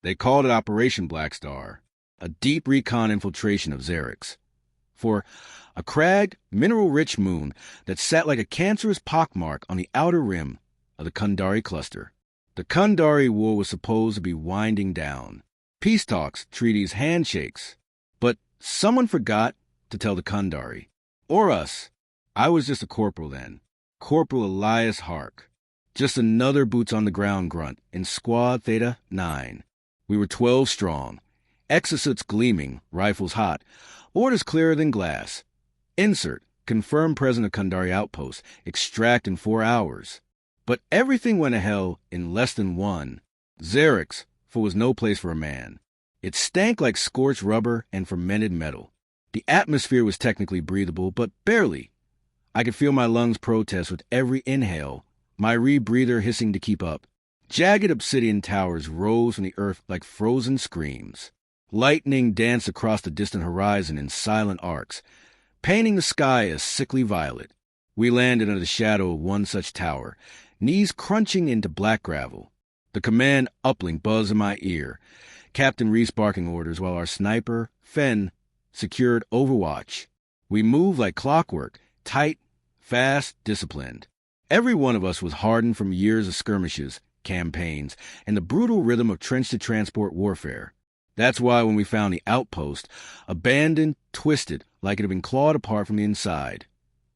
They called it Operation Black Star, a deep recon infiltration of Xerix. For a cragged, mineral-rich moon that sat like a cancerous pockmark on the outer rim of the Kundari cluster. The Kundari War was supposed to be winding down. Peace talks, treaties, handshakes. But someone forgot to tell the Kundari. Or us. I was just a corporal then. Corporal Elias Hark. Just another boots-on-the-ground grunt in Squad Theta 9. We were 12 strong. Exosuits gleaming, rifles hot. Orders clearer than glass. Insert, confirmed present of Kundari outpost, extract in 4 hours. But everything went to hell in less than 1. Xerix, for was no place for a man. It stank like scorched rubber and fermented metal. The atmosphere was technically breathable, but barely. I could feel my lungs protest with every inhale, my rebreather hissing to keep up. Jagged obsidian towers rose from the earth like frozen screams. Lightning danced across the distant horizon in silent arcs, painting the sky a sickly violet. We landed under the shadow of one such tower, knees crunching into black gravel. The command uplink buzzed in my ear, Captain Reese barking orders while our sniper, Fen, secured Overwatch. We moved like clockwork, tight, fast, disciplined. Every one of us was hardened from years of skirmishes, campaigns, and the brutal rhythm of trench-to-transport warfare. That's why when we found the outpost, abandoned, twisted, like it had been clawed apart from the inside,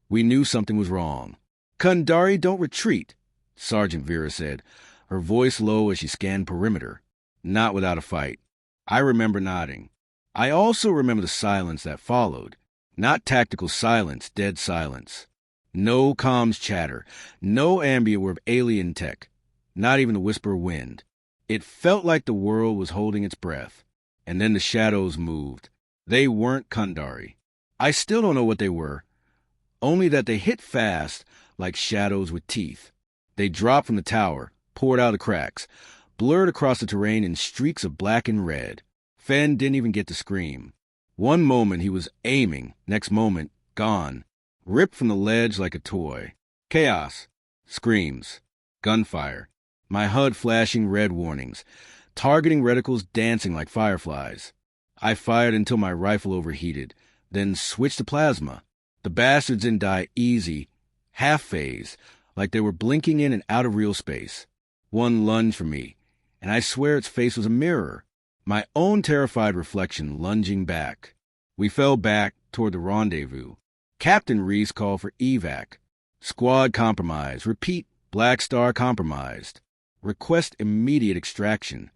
we knew something was wrong. Kundari don't retreat, Sergeant Vera said, her voice low as she scanned perimeter. Not without a fight. I remember nodding. I also remember the silence that followed. Not tactical silence, dead silence. No comms chatter, no ambient word of alien tech, not even a whisper of wind. It felt like the world was holding its breath. And then the shadows moved. They weren't Kundari. I still don't know what they were, only that they hit fast like shadows with teeth. They dropped from the tower, poured out of cracks, blurred across the terrain in streaks of black and red. Fen didn't even get to scream. One moment he was aiming, next moment, gone, ripped from the ledge like a toy. Chaos. Screams. Gunfire. My HUD flashing red warnings. Targeting reticles dancing like fireflies. I fired until my rifle overheated, then switched to plasma. The bastards didn't die easy, half-phase, like they were blinking in and out of real space. One lunged for me, and I swear its face was a mirror. My own terrified reflection lunging back. We fell back toward the rendezvous. Captain Reese called for evac. Squad compromised. Repeat, Black Star compromised. Request immediate extraction.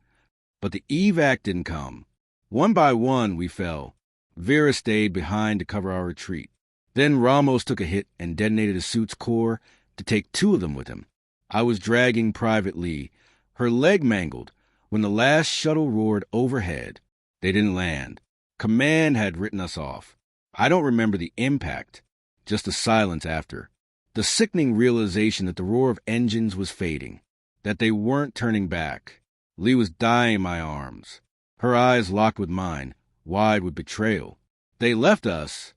But the evac didn't come. One by one, we fell. Vera stayed behind to cover our retreat. Then Ramos took a hit and detonated his suit's core to take 2 of them with him. I was dragging Private Lee, her leg mangled, when the last shuttle roared overhead. They didn't land. Command had written us off. I don't remember the impact, just the silence after. The sickening realization that the roar of engines was fading, that they weren't turning back. Lee was dying in my arms, her eyes locked with mine, wide with betrayal. They left us.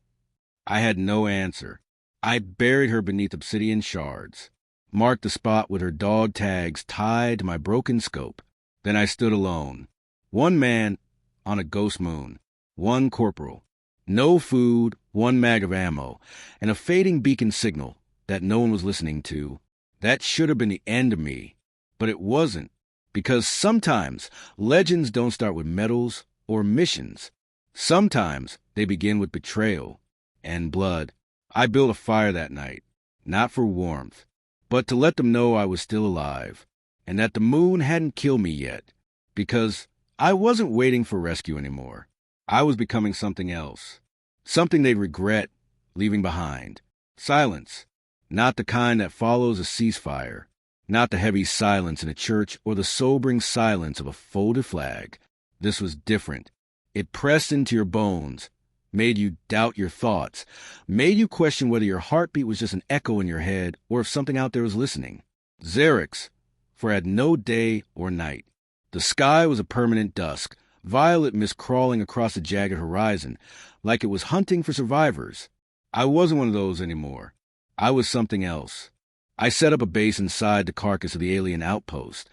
I had no answer. I buried her beneath obsidian shards, marked the spot with her dog tags tied to my broken scope. Then I stood alone. One man on a ghost moon, one corporal. No food, 1 mag of ammo, and a fading beacon signal that no one was listening to. That should have been the end of me, but it wasn't. Because sometimes legends don't start with medals or missions. Sometimes they begin with betrayal and blood. I built a fire that night, not for warmth, but to let them know I was still alive, and that the moon hadn't killed me yet, because I wasn't waiting for rescue anymore. I was becoming something else, something they'd regret leaving behind. Silence, not the kind that follows a ceasefire. Not the heavy silence in a church or the sobering silence of a folded flag. This was different. It pressed into your bones, made you doubt your thoughts, made you question whether your heartbeat was just an echo in your head or if something out there was listening. Xerix, for it had no day or night. The sky was a permanent dusk, violet mist crawling across the jagged horizon, like it was hunting for survivors. I wasn't one of those anymore. I was something else. I set up a base inside the carcass of the alien outpost,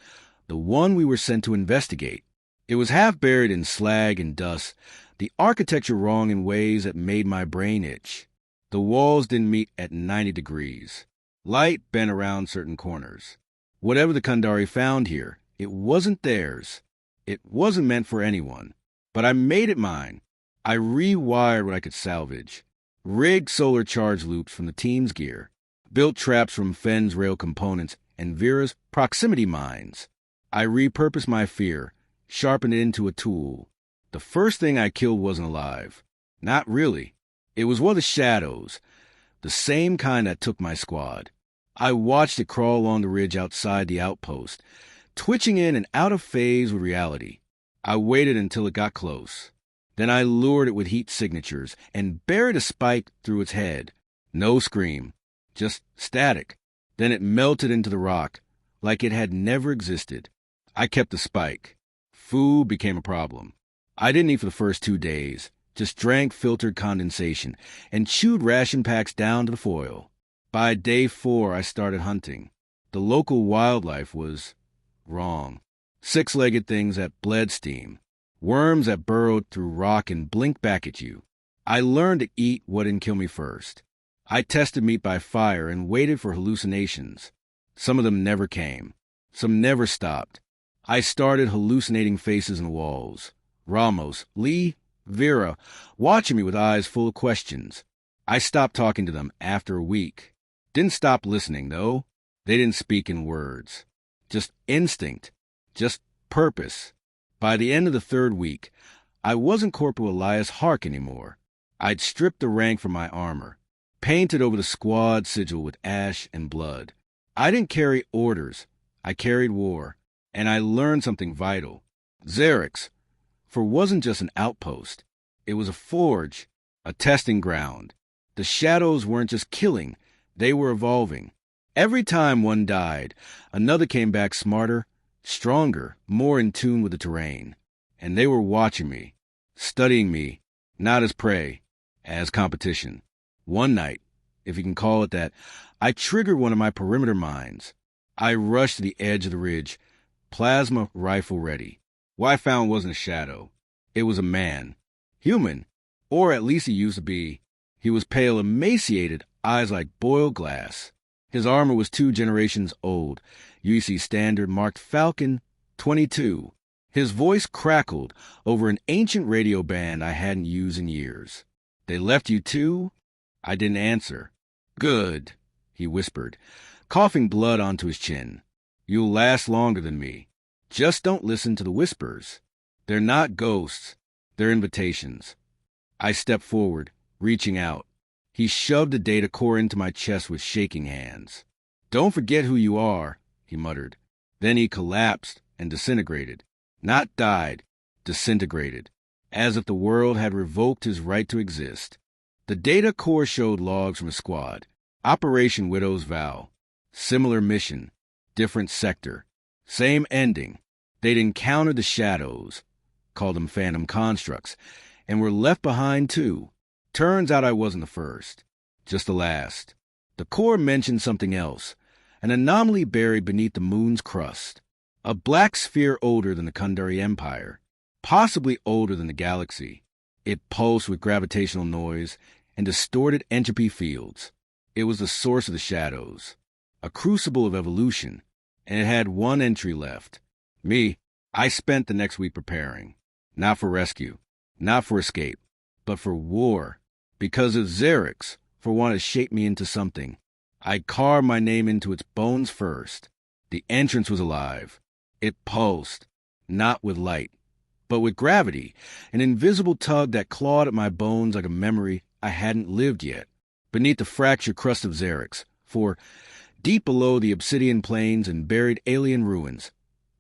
the one we were sent to investigate. It was half buried in slag and dust, the architecture wrong in ways that made my brain itch. The walls didn't meet at 90 degrees. Light bent around certain corners. Whatever the Kandari found here, it wasn't theirs. It wasn't meant for anyone. But I made it mine. I rewired what I could salvage. Rigged solar charge loops from the team's gear. Built traps from Fenn's rail components and Vera's proximity mines. I repurposed my fear, sharpened it into a tool. The first thing I killed wasn't alive. Not really. It was one of the shadows, the same kind that took my squad. I watched it crawl along the ridge outside the outpost, twitching in and out of phase with reality. I waited until it got close. Then I lured it with heat signatures and buried a spike through its head. No scream, just static. Then it melted into the rock, like it had never existed. I kept the spike. Food became a problem. I didn't eat for the first 2 days, just drank filtered condensation and chewed ration packs down to the foil. By day 4, I started hunting. The local wildlife was wrong. 6-legged things that bled steam. Worms that burrowed through rock and blinked back at you. I learned to eat what didn't kill me first. I tested meat by fire and waited for hallucinations. Some of them never came. Some never stopped. I started hallucinating faces in the walls. Ramos, Lee, Vera, watching me with eyes full of questions. I stopped talking to them after a week. Didn't stop listening, though. They didn't speak in words. Just instinct. Just purpose. By the end of the 3rd week, I wasn't Corporal Elias Hark anymore. I'd stripped the rank from my armor, painted over the squad sigil with ash and blood. I didn't carry orders. I carried war. And I learned something vital. Xerix, for wasn't just an outpost. It was a forge, a testing ground. The shadows weren't just killing. They were evolving. Every time one died, another came back smarter, stronger, more in tune with the terrain. And they were watching me, studying me, not as prey, as competition. One night, if you can call it that, I triggered one of my perimeter mines. I rushed to the edge of the ridge, plasma rifle ready. What I found wasn't a shadow. It was a man. Human, or at least he used to be. He was pale, emaciated, eyes like boiled glass. His armor was 2 generations old, UEC standard marked Falcon 22. His voice crackled over an ancient radio band I hadn't used in years. "They left you too?" I didn't answer. "Good," he whispered, coughing blood onto his chin. "You'll last longer than me. Just don't listen to the whispers. They're not ghosts. They're invitations." I stepped forward, reaching out. He shoved the data core into my chest with shaking hands. "Don't forget who you are," he muttered. Then he collapsed and disintegrated. Not died, disintegrated, as if the world had revoked his right to exist. The data core showed logs from a squad. Operation Widow's Vow. Similar mission, different sector. Same ending. They'd encountered the shadows, called them phantom constructs, and were left behind too. Turns out I wasn't the first, just the last. The core mentioned something else, an anomaly buried beneath the moon's crust. A black sphere older than the Kandari Empire, possibly older than the galaxy. It pulsed with gravitational noise and distorted entropy fields. It was the source of the shadows, a crucible of evolution, and it had one entry left. Me. I spent the next week preparing. Not for rescue, not for escape, but for war. Because of Xerix, for wanting to shape me into something. I carved my name into its bones first. The entrance was alive. It pulsed, not with light, but with gravity, an invisible tug that clawed at my bones like a memory I hadn't lived yet. Beneath the fractured crust of Xerix, for deep below the obsidian plains and buried alien ruins,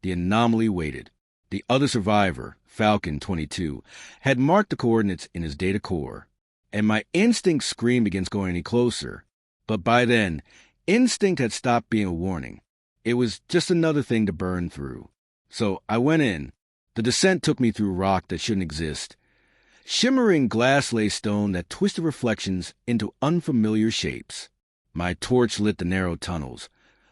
the anomaly waited. The other survivor, Falcon 22, had marked the coordinates in his data core, and my instinct screamed against going any closer. But by then, instinct had stopped being a warning. It was just another thing to burn through. So I went in. The descent took me through rock that shouldn't exist. Shimmering glass-laced stone that twisted reflections into unfamiliar shapes. My torch lit the narrow tunnels,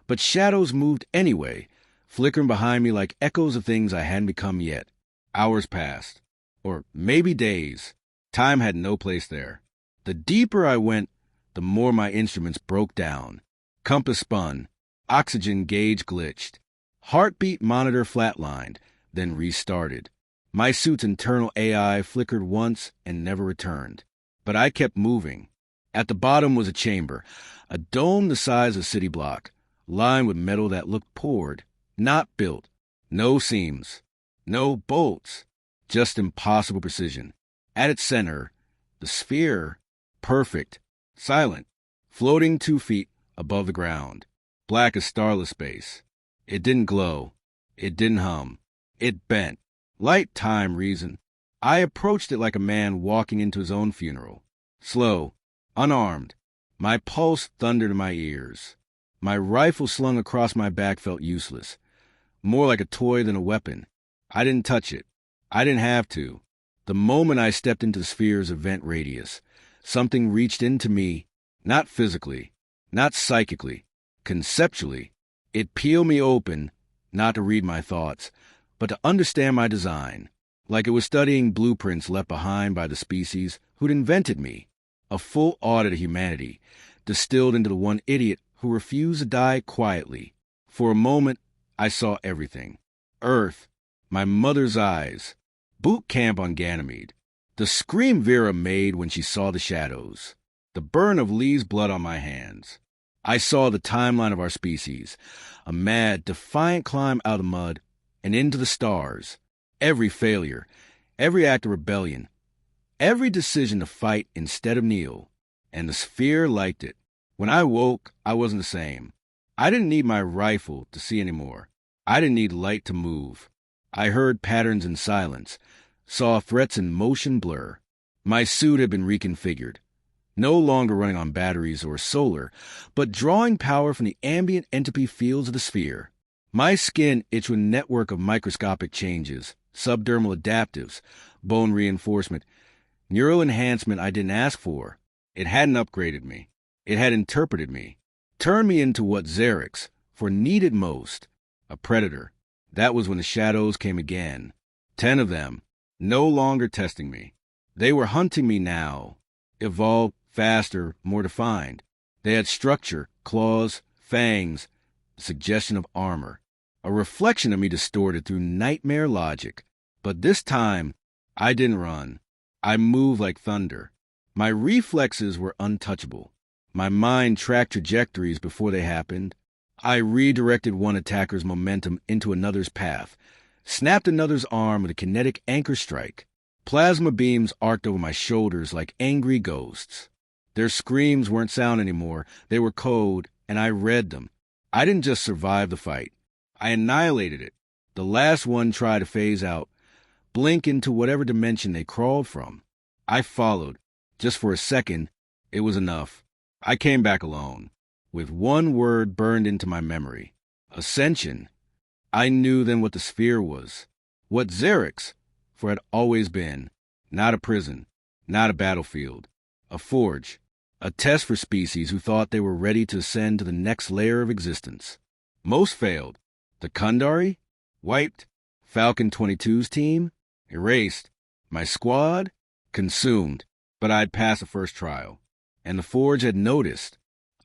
but shadows moved anyway, flickering behind me like echoes of things I hadn't become yet. Hours passed, or maybe days. Time had no place there. The deeper I went, the more my instruments broke down. Compass spun, oxygen gauge glitched, heartbeat monitor flatlined, then restarted. My suit's internal AI flickered once and never returned. But I kept moving. At the bottom was a chamber, a dome the size of a city block, lined with metal that looked poured, not built. No seams, no bolts, just impossible precision. At its center, the sphere, perfect, silent, floating 2 feet above the ground, black as starless space. It didn't glow. It didn't hum. It bent. Light, time, reason. I approached it like a man walking into his own funeral. Slow, unarmed. My pulse thundered in my ears. My rifle slung across my back felt useless. More like a toy than a weapon. I didn't touch it. I didn't have to. The moment I stepped into the sphere's event radius, something reached into me, not physically, not psychically, conceptually. It peeled me open, not to read my thoughts, but to understand my design, like it was studying blueprints left behind by the species who'd invented me. A full audit of humanity, distilled into the one idiot who refused to die quietly. For a moment, I saw everything. Earth, my mother's eyes, boot camp on Ganymede, the scream Vera made when she saw the shadows, the burn of Lee's blood on my hands. I saw the timeline of our species, a mad, defiant climb out of the mud and into the stars, every failure, every act of rebellion, every decision to fight instead of kneel, and the sphere liked it. When I woke, I wasn't the same. I didn't need my rifle to see anymore. I didn't need light to move. I heard patterns in silence, saw threats in motion blur. My suit had been reconfigured, no longer running on batteries or solar, but drawing power from the ambient entropy fields of the sphere. My skin itched with a network of microscopic changes, subdermal adaptives, bone reinforcement, neural enhancement I didn't ask for. It hadn't upgraded me. It had interpreted me, turned me into what Xerix, for needed most, a predator. That was when the shadows came again. 10 of them, no longer testing me. They were hunting me now, evolved, faster, more defined. They had structure, claws, fangs, suggestion of armor, a reflection of me distorted through nightmare logic. But this time, I didn't run. I moved like thunder. My reflexes were untouchable. My mind tracked trajectories before they happened. I redirected one attacker's momentum into another's path, snapped another's arm with a kinetic anchor strike. Plasma beams arced over my shoulders like angry ghosts. Their screams weren't sound anymore. They were code, and I read them. I didn't just survive the fight. I annihilated it. The last one tried to phase out, blink into whatever dimension they crawled from. I followed. Just for a second, it was enough. I came back alone, with one word burned into my memory. Ascension. I knew then what the sphere was. What Xerix, for it had always been. Not a prison, not a battlefield. A forge. A test for species who thought they were ready to ascend to the next layer of existence. Most failed. The Kundari? Wiped. Falcon 22's team? Erased. My squad? Consumed. But I'd passed the first trial. And the forge had noticed.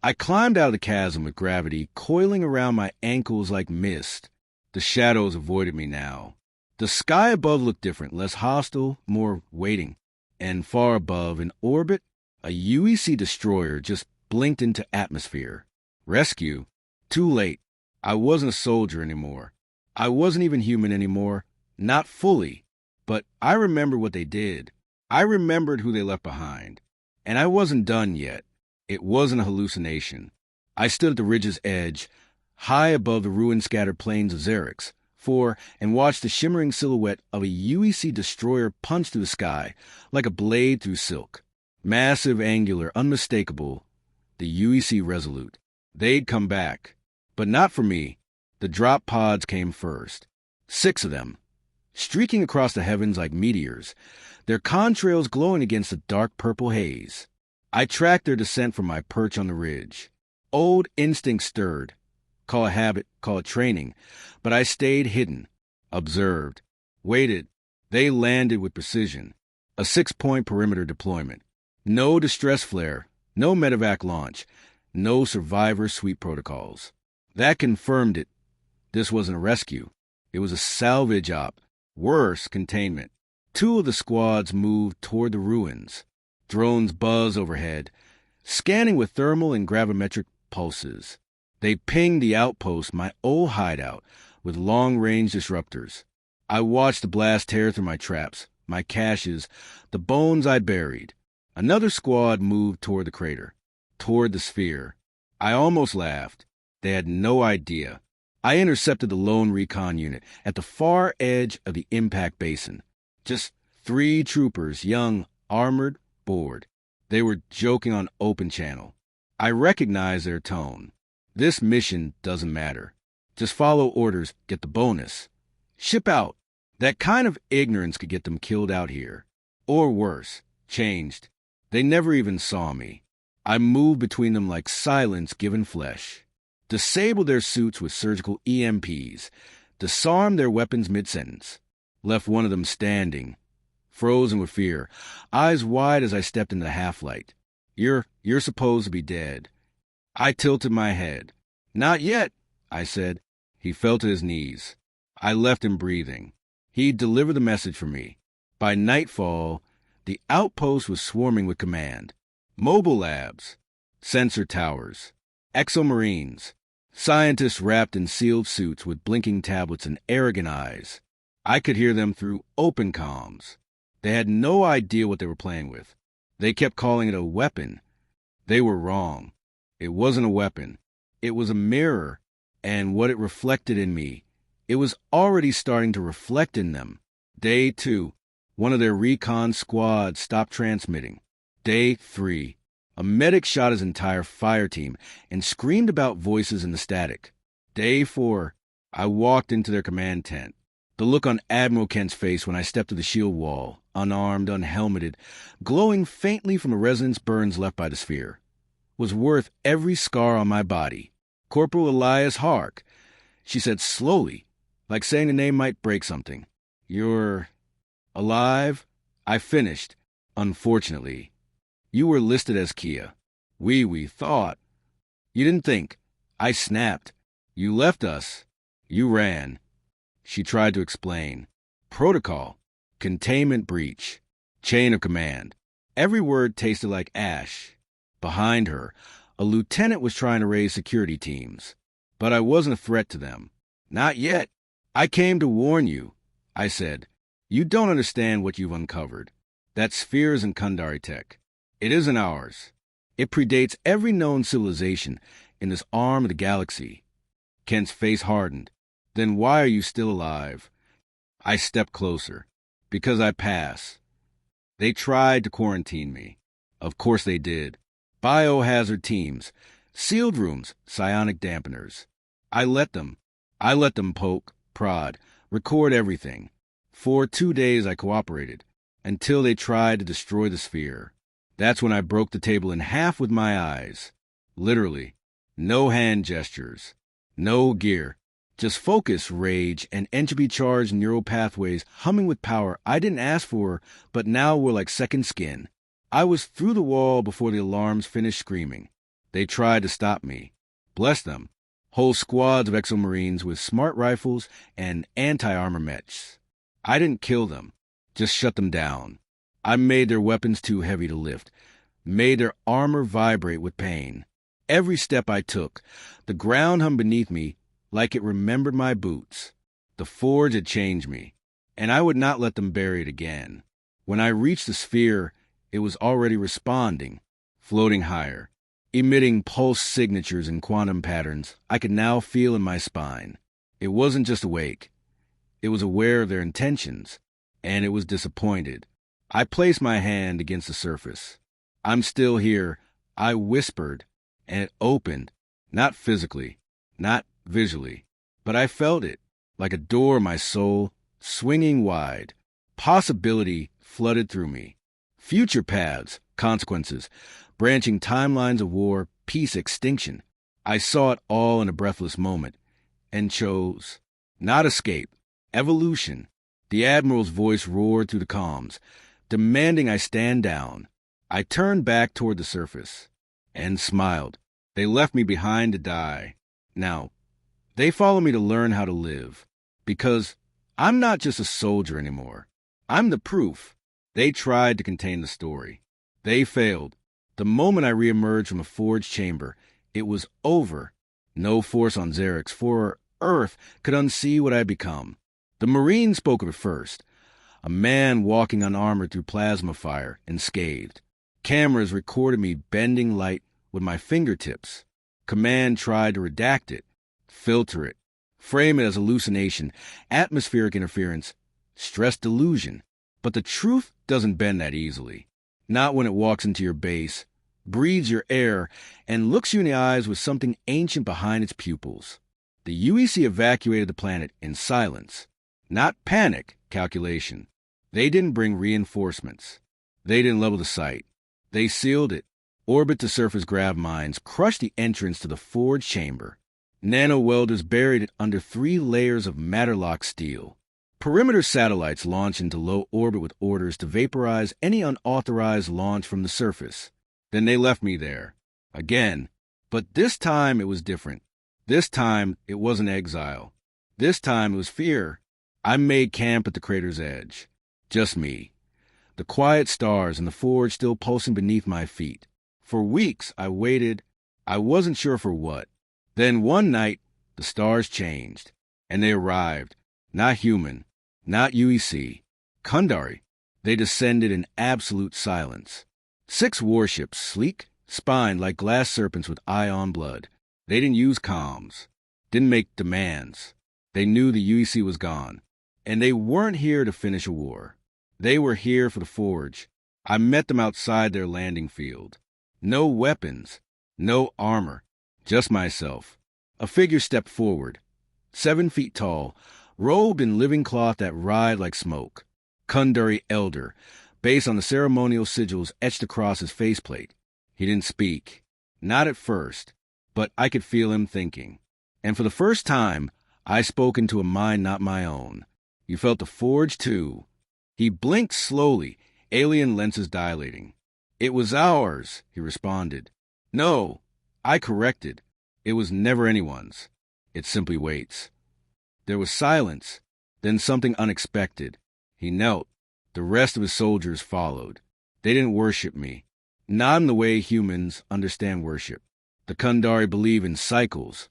I climbed out of the chasm with gravity coiling around my ankles like mist. The shadows avoided me now. The sky above looked different, less hostile, more waiting. And far above, in orbit, a UEC destroyer just blinked into atmosphere. Rescue? Too late. I wasn't a soldier anymore. I wasn't even human anymore. Not fully. But I remembered what they did. I remembered who they left behind. And I wasn't done yet. It wasn't a hallucination. I stood at the ridge's edge, high above the ruin-scattered plains of Xerix, and watched the shimmering silhouette of a UEC destroyer punch through the sky like a blade through silk. Massive, angular, unmistakable, the UEC Resolute. They'd come back. But not for me. The drop pods came first. 6 of them, streaking across the heavens like meteors, their contrails glowing against the dark purple haze. I tracked their descent from my perch on the ridge. Old instinct stirred. Call it habit, call it training. But I stayed hidden, observed, waited, They landed with precision. A 6-point perimeter deployment. No distress flare, no medevac launch, no survivor sweep protocols. That confirmed it. This wasn't a rescue. It was a salvage op. Worse, containment. 2 of the squads moved toward the ruins. Drones buzz overhead, scanning with thermal and gravimetric pulses. They pinged the outpost, my old hideout, with long-range disruptors. I watched the blast tear through my traps, my caches, the bones I'd buried. Another squad moved toward the crater, toward the sphere. I almost laughed. They had no idea. I intercepted the lone recon unit at the far edge of the impact basin. Just 3 troopers, young, armored, bored. They were joking on open channel. I recognized their tone. This mission doesn't matter. Just follow orders, get the bonus. Ship out. That kind of ignorance could get them killed out here. Or worse, changed. They never even saw me. I moved between them like silence given flesh. Disabled their suits with surgical EMPs. Disarmed their weapons mid-sentence. Left one of them standing, frozen with fear, eyes wide as I stepped into the half-light. You're supposed to be dead. I tilted my head. Not yet, I said. He fell to his knees. I left him breathing. He'd deliver the message for me. By nightfall, the outpost was swarming with command. Mobile labs, sensor towers, exomarines, scientists wrapped in sealed suits with blinking tablets and arrogant eyes. I could hear them through open comms. They had no idea what they were playing with. They kept calling it a weapon. They were wrong. It wasn't a weapon. It was a mirror, and what it reflected in me, it was already starting to reflect in them. Day 2, one of their recon squads stopped transmitting. Day 3, a medic shot his entire fire team and screamed about voices in the static. Day 4, I walked into their command tent. The look on Admiral Kent's face when I stepped to the shield wall, unarmed, unhelmeted, glowing faintly from the resonance burns left by the sphere, was worth every scar on my body. Corporal Elias Hark, she said slowly, like saying the name might break something. You're alive? I finished, unfortunately. You were listed as Kia. We thought. You didn't think. I snapped. You left us. You ran. She tried to explain. Protocol. Containment breach. Chain of command. Every word tasted like ash. Behind her, a lieutenant was trying to raise security teams. But I wasn't a threat to them. Not yet. I came to warn you, I said. You don't understand what you've uncovered. That sphere isn't Kundari tech. It isn't ours. It predates every known civilization in this arm of the galaxy. Kent's face hardened. Then why are you still alive? I stepped closer. Because I pass. They tried to quarantine me. Of course they did. Biohazard teams. Sealed rooms. Psionic dampeners. I let them poke, prod, record everything. For 2 days I cooperated, until they tried to destroy the sphere. That's when I broke the table in half with my eyes. Literally. No hand gestures. No gear. Just focus, rage, and entropy-charged neural pathways humming with power I didn't ask for, but now were like second skin. I was through the wall before the alarms finished screaming. They tried to stop me. Bless them. Whole squads of exomarines with smart rifles and anti-armor mechs. I didn't kill them. Just shut them down. I made their weapons too heavy to lift, made their armor vibrate with pain. Every step I took, the ground hummed beneath me like it remembered my boots. The forge had changed me, and I would not let them bury it again. When I reached the sphere, it was already responding, floating higher, emitting pulse signatures and quantum patterns I could now feel in my spine. It wasn't just awake. It was aware of their intentions, and it was disappointed. I placed my hand against the surface. I'm still here, I whispered, and it opened, not physically, not visually, but I felt it, like a door in my soul, swinging wide. Possibility flooded through me. Future paths, consequences, branching timelines of war, peace, extinction. I saw it all in a breathless moment, and chose not escape, evolution, The Admiral's voice roared through the comms, demanding I stand down. I turned back toward the surface and smiled. They left me behind to die. Now, they follow me to learn how to live, because I'm not just a soldier anymore. I'm the proof. They tried to contain the story. They failed. The moment I reemerged from a forge chamber, it was over. No force on Xerix, for Earth, could unsee what I'd become. The Marine spoke of it first. A man walking unarmored through plasma fire and scathed. Cameras recorded me bending light with my fingertips. Command tried to redact it, filter it, frame it as hallucination, atmospheric interference, stress delusion. But the truth doesn't bend that easily. Not when it walks into your base, breathes your air, and looks you in the eyes with something ancient behind its pupils. The UEC evacuated the planet in silence. Not panic, calculation. They didn't bring reinforcements. They didn't level the site. They sealed it. Orbit-to-surface grav mines crushed the entrance to the forge chamber. Nano-welders buried it under 3 layers of Matterlock steel. Perimeter satellites launched into low orbit with orders to vaporize any unauthorized launch from the surface. Then they left me there. Again. But this time it was different. This time it wasn't exile. This time it was fear. I made camp at the crater's edge. Just me. The quiet stars and the forge still pulsing beneath my feet. For weeks I waited. I wasn't sure for what. Then one night, the stars changed. And they arrived. Not human. Not UEC. Kundari. They descended in absolute silence. 6 warships, sleek, spined like glass serpents with ion blood. They didn't use comms. Didn't make demands. They knew the UEC was gone. And they weren't here to finish a war. They were here for the forge. I met them outside their landing field. No weapons. No armor. Just myself. A figure stepped forward. 7 feet tall, robed in living cloth that writhed like smoke. Kundari Elder, based on the ceremonial sigils etched across his faceplate. He didn't speak. Not at first, but I could feel him thinking. And for the first time, I spoke into a mind not my own. You felt the forge, too. He blinked slowly, alien lenses dilating. It was ours, he responded. No, I corrected. It was never anyone's. It simply waits. There was silence, then something unexpected. He knelt. The rest of his soldiers followed. They didn't worship me. Not in the way humans understand worship. The Kundari believe in cycles.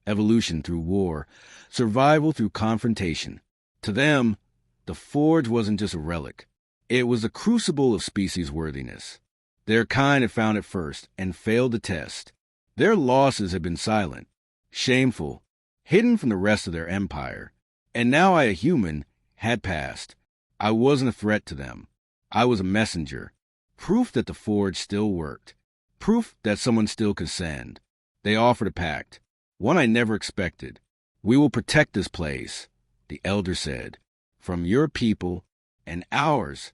Evolution through war. Survival through confrontation. To them, the forge wasn't just a relic. It was a crucible of species worthiness. Their kind had found it first and failed the test. Their losses had been silent, shameful, hidden from the rest of their empire. And now I, a human, had passed. I wasn't a threat to them. I was a messenger. Proof that the forge still worked. Proof that someone still could send. They offered a pact. One I never expected. We will protect this place, the elder said, from your people and ours.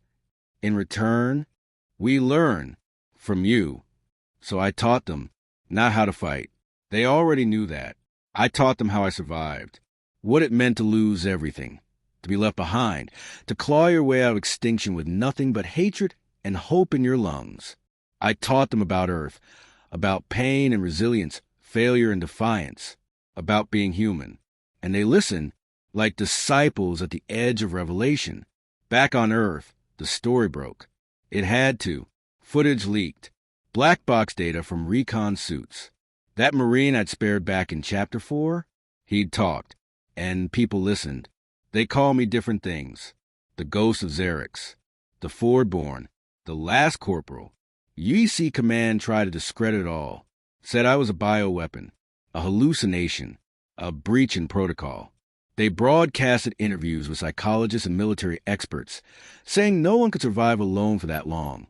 In return, we learn from you. So I taught them not how to fight. They already knew that. I taught them how I survived. What it meant to lose everything. To be left behind. To claw your way out of extinction with nothing but hatred and hope in your lungs. I taught them about Earth. About pain and resilience. Failure and defiance. About being human. And they listened like disciples at the edge of revelation. Back on Earth, the story broke. It had to. Footage leaked. Black box data from recon suits. That Marine I'd spared back in Chapter 4, he'd talked, and people listened. They called me different things. The Ghost of Xerix, the Fordborn, the Last Corporal. UEC Command tried to discredit it all. Said I was a bioweapon, a hallucination, a breach in protocol. They broadcasted interviews with psychologists and military experts, saying no one could survive alone for that long,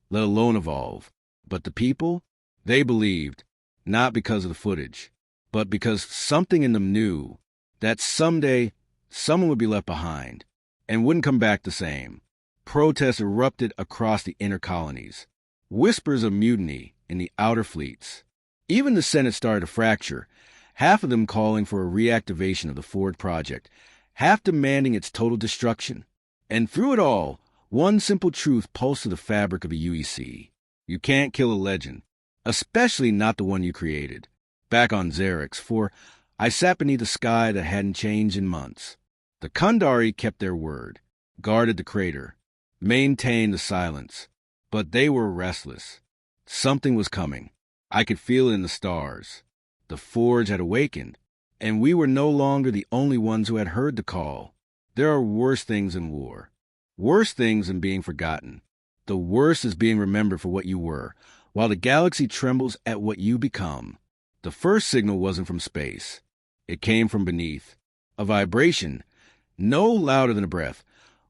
let alone evolve. But the people, they believed, not because of the footage, but because something in them knew that someday someone would be left behind and wouldn't come back the same. Protests erupted across the inner colonies. Whispers of mutiny in the outer fleets. Even the Senate started to fracture, half of them calling for a reactivation of the Ford project, half demanding its total destruction. And through it all, one simple truth pulsed through the fabric of the UEC. You can't kill a legend, especially not the one you created. Back on Xerix, for I sat beneath a sky that hadn't changed in months. The Kundari kept their word, guarded the crater, maintained the silence, but they were restless. Something was coming. I could feel it in the stars. The Forge had awakened, and we were no longer the only ones who had heard the call. There are worse things in war. Worse things than being forgotten. The worst is being remembered for what you were, while the galaxy trembles at what you become. The first signal wasn't from space. It came from beneath. A vibration, no louder than a breath,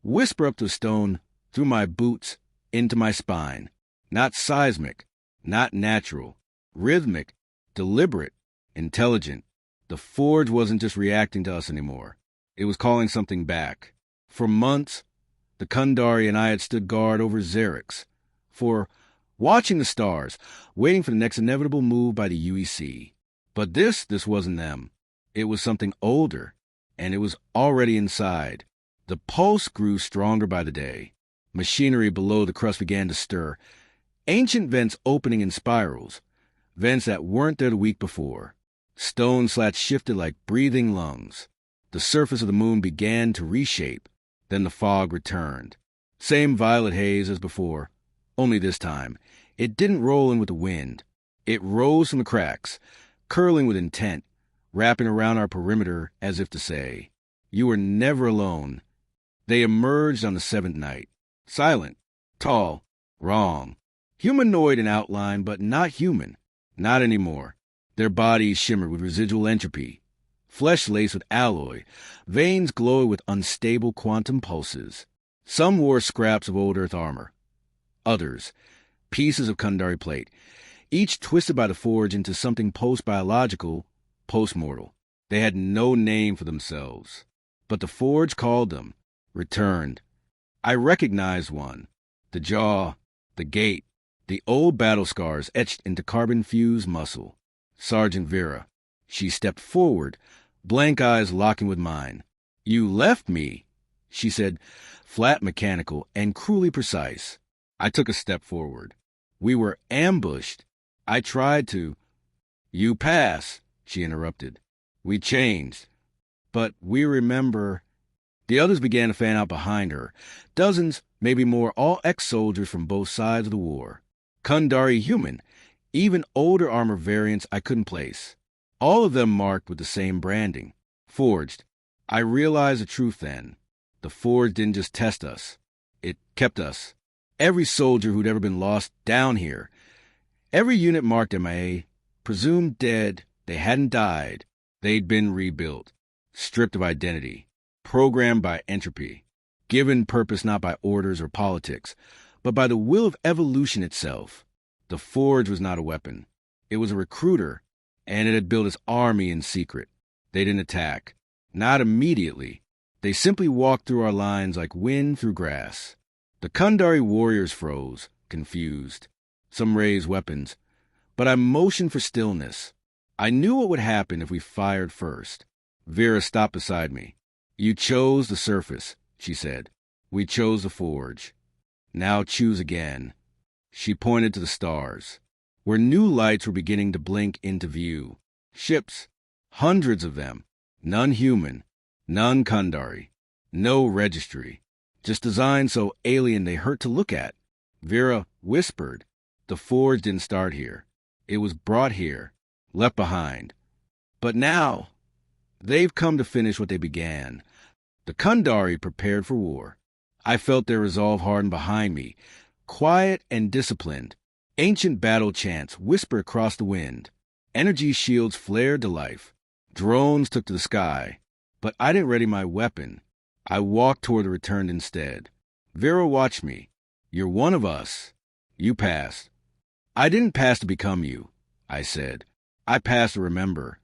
whisper up to a stone, through my boots, into my spine. Not seismic, not natural, rhythmic, deliberate, intelligent. The Forge wasn't just reacting to us anymore. It was calling something back. For months, the Kundari and I had stood guard over Xerix. For watching the stars, waiting for the next inevitable move by the UEC. But this wasn't them. It was something older, and it was already inside. The pulse grew stronger by the day. Machinery below the crust began to stir. Ancient vents opening in spirals. Vents that weren't there the week before. Stone slats shifted like breathing lungs. The surface of the moon began to reshape. Then the fog returned. Same violet haze as before. Only this time, it didn't roll in with the wind. It rose from the cracks, curling with intent, wrapping around our perimeter as if to say, "You were never alone." They emerged on the seventh night. Silent, tall, wrong. Humanoid in outline, but not human. Not anymore. Their bodies shimmered with residual entropy. Flesh laced with alloy, veins glowing with unstable quantum pulses. Some wore scraps of old Earth armor. Others, pieces of Kundari plate, each twisted by the Forge into something post-biological, post-mortal. They had no name for themselves. But the Forge called them, returned. I recognized one. The jaw, the gait, the old battle scars etched into carbon-fused muscle. Sergeant Vera. She stepped forward, blank eyes locking with mine. "You left me," she said, flat, mechanical, and cruelly precise. I took a step forward. "We were ambushed. I tried to—" "You pass," she interrupted. "We changed. But we remember—" The others began to fan out behind her. Dozens, maybe more, all ex-soldiers from both sides of the war. Kundari human, even older armor variants I couldn't place. All of them marked with the same branding. Forged. I realized the truth then. The Forge didn't just test us. It kept us. Every soldier who'd ever been lost down here. Every unit marked MIA, presumed dead, they hadn't died. They'd been rebuilt. Stripped of identity. Programmed by entropy. Given purpose not by orders or politics, but by the will of evolution itself. The Forge was not a weapon. It was a recruiter, and it had built its army in secret. They didn't attack. Not immediately. They simply walked through our lines like wind through grass. The Kundari warriors froze, confused. Some raised weapons, but I motioned for stillness. I knew what would happen if we fired first. Vera stopped beside me. "You chose the surface," she said. "We chose the Forge. Now choose again." She pointed to the stars, where new lights were beginning to blink into view. Ships, hundreds of them, none human, none Kundari, no registry, just designed so alien they hurt to look at. Vera whispered, "The Forge didn't start here. It was brought here, left behind. But now, they've come to finish what they began." The Kundari prepared for war. I felt their resolve harden behind me, quiet and disciplined. Ancient battle chants whisper across the wind. Energy shields flared to life. Drones took to the sky. But I didn't ready my weapon. I walked toward the returned instead. Vera watched me. "You're one of us. You passed." "I didn't pass to become you," I said. "I passed to remember."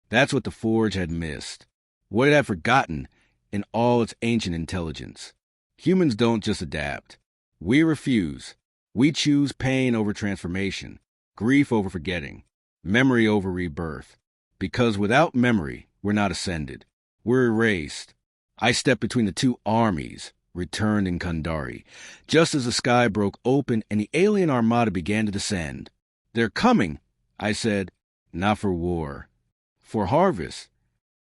That's what the Forge had missed. What it had forgotten in all its ancient intelligence. Humans don't just adapt. We refuse. We choose pain over transformation, grief over forgetting, memory over rebirth. Because without memory, we're not ascended. We're erased. I stepped between the two armies, returned in Kandari, just as the sky broke open and the alien armada began to descend. "They're coming," I said. "Not for war. For harvest."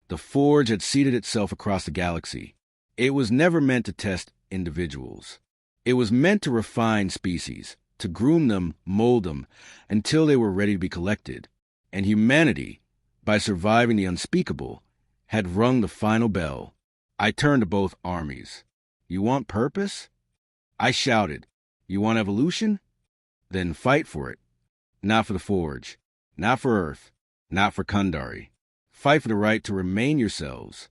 The Forge had seeded itself across the galaxy. It was never meant to test individuals. It was meant to refine species, to groom them, mold them, until they were ready to be collected. And humanity, by surviving the unspeakable, had rung the final bell. I turned to both armies. "You want purpose?" I shouted. "You want evolution? Then fight for it. Not for the Forge. Not for Earth. Not for Kandari. Fight for the right to remain yourselves."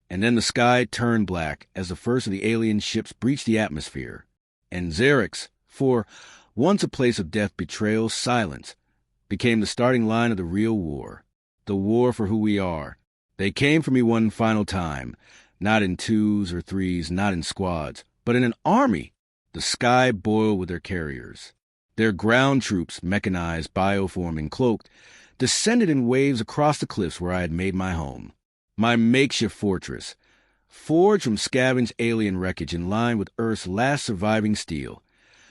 And then the sky turned black as the first of the alien ships breached the atmosphere. And Xerix, for once a place of death, betrayal, silence, became the starting line of the real war. The war for who we are. They came for me one final time, not in twos or threes, not in squads, but in an army. The sky boiled with their carriers. Their ground troops, mechanized, bioforming, cloaked, descended in waves across the cliffs where I had made my home. My makeshift fortress, forged from scavenged alien wreckage in line with Earth's last surviving steel,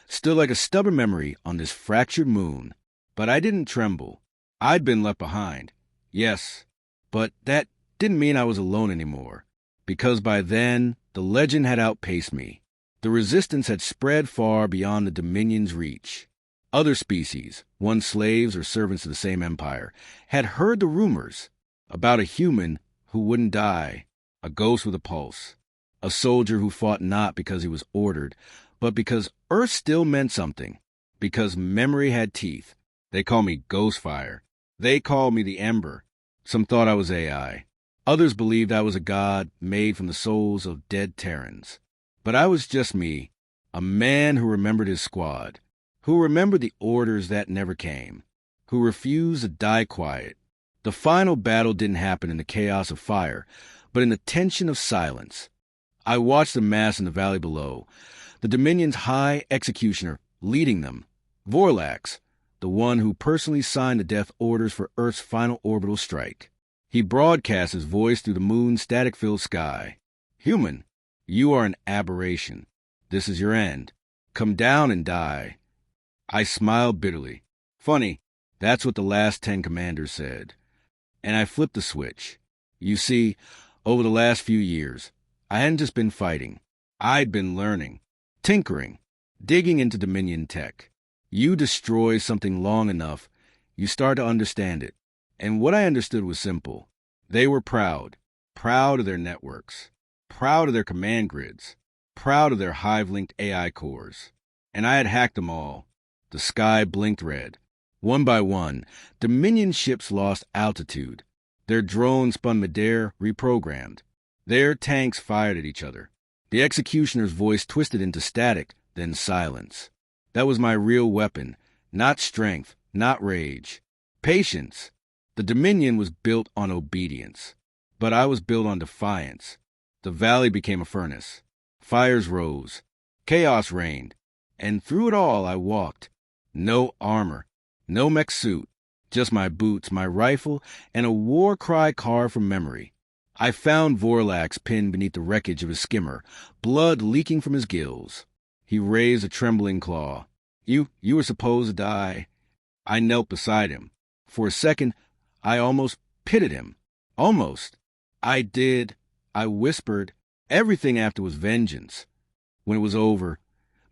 stood like a stubborn memory on this fractured moon. But I didn't tremble. I'd been left behind. Yes, but that didn't mean I was alone anymore, because by then the legend had outpaced me. The resistance had spread far beyond the Dominion's reach. Other species, once slaves or servants of the same empire, had heard the rumors about a human who wouldn't die, a ghost with a pulse, a soldier who fought not because he was ordered, but because Earth still meant something, because memory had teeth. They called me Ghostfire. They called me the Ember. Some thought I was AI. Others believed I was a god made from the souls of dead Terrans. But I was just me, a man who remembered his squad, who remembered the orders that never came, who refused to die quiet. The final battle didn't happen in the chaos of fire, but in the tension of silence. I watched the mass in the valley below, the Dominion's high executioner leading them, Vorlax, the one who personally signed the death orders for Earth's final orbital strike. He broadcast his voice through the moon's static-filled sky. "Human, you are an aberration. This is your end. Come down and die." I smiled bitterly. Funny, that's what the last 10 commanders said. And I flipped the switch. You see, over the last few years, I hadn't just been fighting. I'd been learning, tinkering, digging into Dominion tech. You destroy something long enough, you start to understand it. And what I understood was simple. They were proud of their networks, proud of their command grids, proud of their hive-linked AI cores. And I had hacked them all. The sky blinked red. One by one, Dominion ships lost altitude. Their drones spun midair, reprogrammed. Their tanks fired at each other. The executioner's voice twisted into static, then silence. That was my real weapon. Not strength, not rage. Patience. The Dominion was built on obedience. But I was built on defiance. The valley became a furnace. Fires rose. Chaos reigned. And through it all I walked. No armor. No mech suit. Just my boots, my rifle, and a war cry carved from memory. I found Vorlax pinned beneath the wreckage of his skimmer, blood leaking from his gills. He raised a trembling claw. You were supposed to die." I knelt beside him. For a second, I almost pitied him. Almost. I whispered. Everything after was vengeance. When it was over,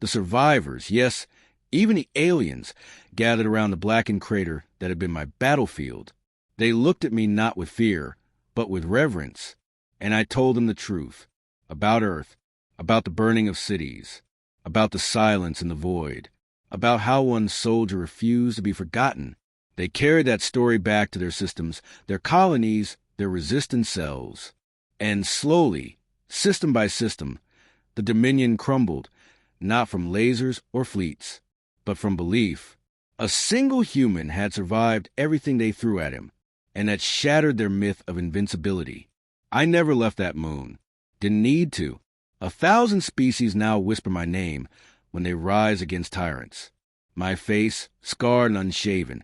the survivors, yes, even the aliens, gathered around the blackened crater that had been my battlefield. They looked at me not with fear, but with reverence. And I told them the truth. About Earth. About the burning of cities. About the silence in the void. About how one soldier refused to be forgotten. They carried that story back to their systems, their colonies, their resistant cells. And slowly, system by system, the Dominion crumbled, not from lasers or fleets, but from belief. A single human had survived everything they threw at him, and that shattered their myth of invincibility. I never left that moon. Didn't need to. 1,000 species now whisper my name when they rise against tyrants. My face, scarred and unshaven,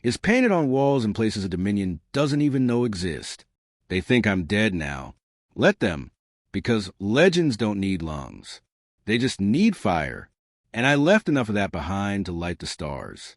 is painted on walls in places a Dominion doesn't even know exist. They think I'm dead now. Let them. Because legends don't need lungs. They just need fire. And I left enough of that behind to light the stars.